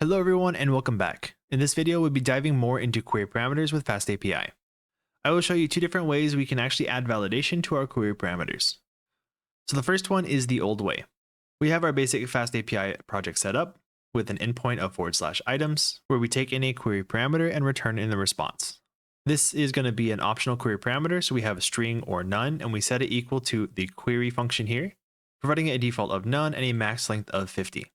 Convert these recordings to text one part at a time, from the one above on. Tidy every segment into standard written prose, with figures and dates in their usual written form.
Hello everyone and welcome back. In this video, we'll be diving more into query parameters with FastAPI. I will show you two different ways we can actually add validation to our query parameters. So the first one is the old way. We have our basic FastAPI project set up with an endpoint of /items where we take in a query parameter and return in the response. This is going to be an optional query parameter, so we have a string or none and we set it equal to the query function here, providing a default of none and a max length of 50.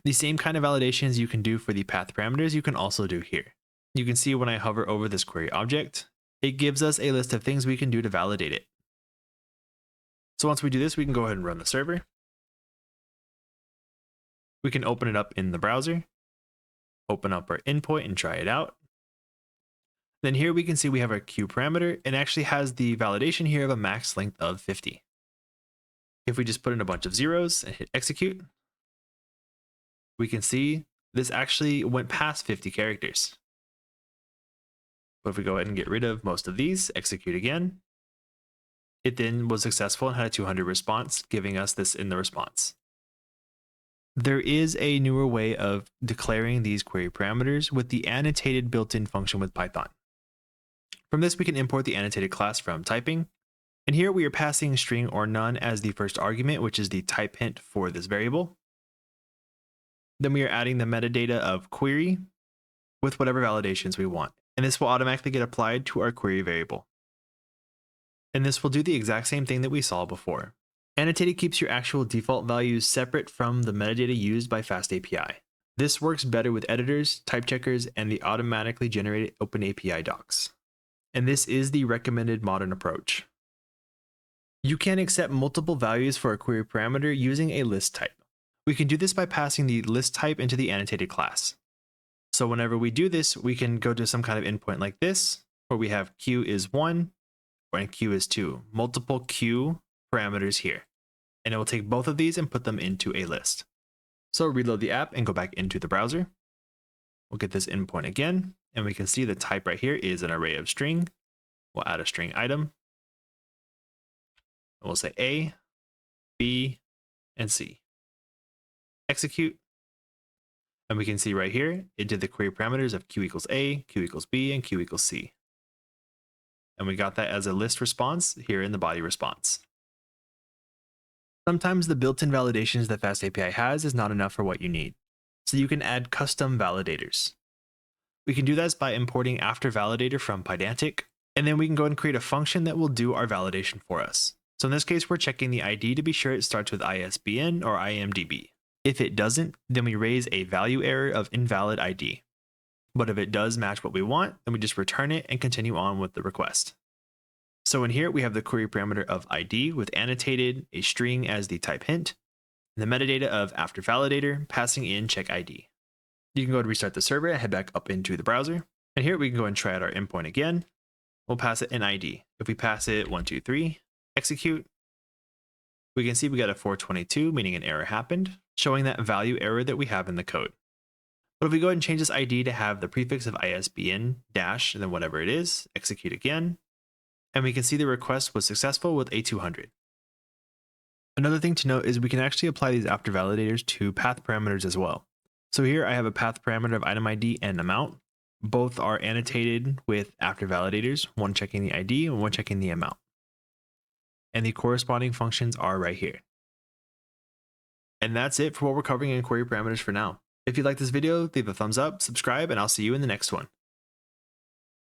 The same kind of validations you can do for the path parameters you can also do here. You can see when I hover over this query object, it gives us a list of things we can do to validate it. So once we do this, we can go ahead and run the server. We can open it up in the browser, open up our endpoint and try it out. Then here we can see we have our queue parameter and actually has the validation here of a max length of 50. If we just put in a bunch of zeros and hit execute, we can see this actually went past 50 characters. But if we go ahead and get rid of most of these, execute again, it then was successful and had a 200 response, giving us this in the response. There is a newer way of declaring these query parameters with the annotated built-in function with Python. From this, we can import the annotated class from typing. And here we are passing string or none as the first argument, which is the type hint for this variable. Then we are adding the metadata of query with whatever validations we want. And this will automatically get applied to our query variable. And this will do the exact same thing that we saw before. Annotated keeps your actual default values separate from the metadata used by FastAPI. This works better with editors, type checkers, and the automatically generated OpenAPI docs. And this is the recommended modern approach. You can accept multiple values for a query parameter using a list type. We can do this by passing the list type into the annotated class. So whenever we do this, we can go to some kind of endpoint like this, where we have q is 1 and q is 2, multiple q parameters here. And it will take both of these and put them into a list. So reload the app and go back into the browser. We'll get this endpoint again, and we can see the type right here is an array of string. We'll add a string item. And we'll say A, B, and C. Execute. And we can see right here, it did the query parameters of q equals A, q equals B, and q equals C. And we got that as a list response here in the body response. Sometimes the built-in validations that FastAPI has is not enough for what you need. So you can add custom validators. We can do this by importing after_validator from Pydantic, and then we can go and create a function that will do our validation for us. So in this case, we're checking the ID to be sure it starts with ISBN or IMDb. If it doesn't, then we raise a value error of invalid ID. But if it does match what we want, then we just return it and continue on with the request. So in here, we have the query parameter of ID with annotated, a string as the type hint, and the metadata of after_validator passing in check ID. You can go and restart the server and head back up into the browser. And here we can go and try out our endpoint again. We'll pass it an ID. If we pass it 123, execute, we can see we got a 422, meaning an error happened, showing that value error that we have in the code. But if we go ahead and change this ID to have the prefix of ISBN dash and then whatever it is, execute again, and we can see the request was successful with a 200. Another thing to note is we can actually apply these after validators to path parameters as well. So here I have a path parameter of item ID and amount. Both are annotated with after validators, one checking the ID and one checking the amount. And the corresponding functions are right here. And that's it for what we're covering in query parameters for now. If you like this video, leave a thumbs up, subscribe, and I'll see you in the next one.